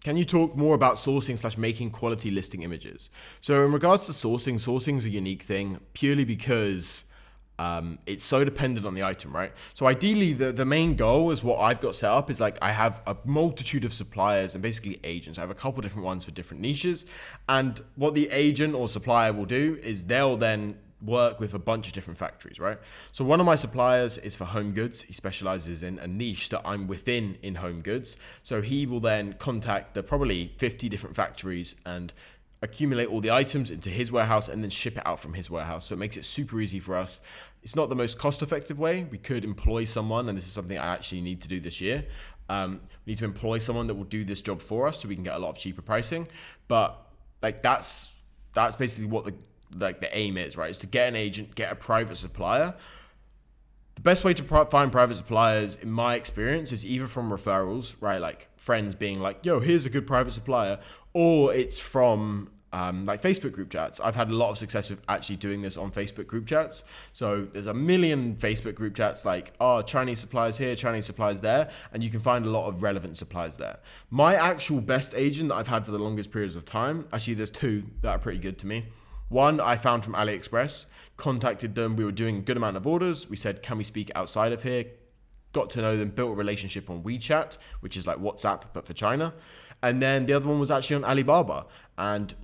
Can you talk more about sourcing slash making quality listing images? So in regards to sourcing is a unique thing purely because it's so dependent on the item, right? So ideally, the main goal is what I've got set up is like I have a multitude of suppliers and basically agents. I have a couple different ones for different niches. And what the agent or supplier will do is they'll then work with a bunch of different factories, right? So one of my suppliers is for home goods. He specializes in a niche that I'm within in home goods. So he will then contact the probably 50 different factories and accumulate all the items into his warehouse and then ship it out from his warehouse. So it makes it super easy for us. It's not the most cost-effective way. We could employ someone, and this is something I actually need to do this year. We need to employ someone that will do this job for us so we can get a lot of cheaper pricing. But like that's basically what the aim is, right? Is to get an agent, get a private supplier. The best way to find private suppliers, in my experience, is either from referrals, right? Like friends being like, yo, here's a good private supplier, or it's from like Facebook group chats. I've had a lot of success with actually doing this on Facebook group chats. So there's a million Facebook group chats like, oh, Chinese suppliers here, Chinese suppliers there, and you can find a lot of relevant suppliers there. My actual best agent that I've had for the longest periods of time, actually there's two that are pretty good to me. One I found from AliExpress, contacted them. We were doing a good amount of orders. We said, can we speak outside of here? Got to know them, built a relationship on WeChat, which is like WhatsApp, but for China. And then the other one was actually on Alibaba, and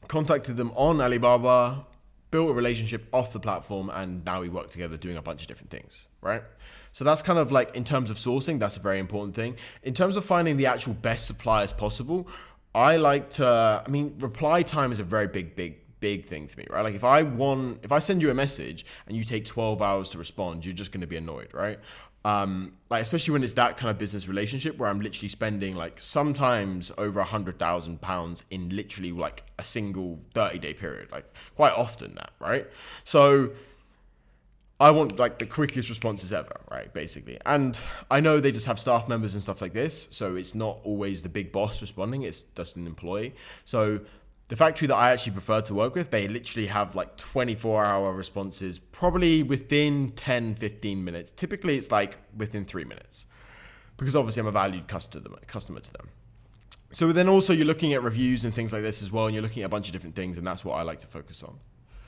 contacted them on Alibaba, built a relationship off the platform, and now we work together doing a bunch of different things, right? So that's kind of like, in terms of sourcing, that's a very important thing. In terms of finding the actual best suppliers possible, reply time is a very big thing for me, right? Like if I send you a message and you take 12 hours to respond, you're just going to be annoyed, right? Like especially when it's that kind of business relationship where I'm literally spending like sometimes over £100,000 in literally like a single 30-day period, like quite often that, right? So I want like the quickest responses ever, right? Basically. And I know they just have staff members and stuff like this. So it's not always the big boss responding. It's just an employee. So the factory that I actually prefer to work with, they literally have like 24-hour responses, probably within 10, 15 minutes. Typically, it's like within 3 minutes because obviously I'm a valued customer to them. So then also you're looking at reviews and things like this as well, and you're looking at a bunch of different things, and that's what I like to focus on.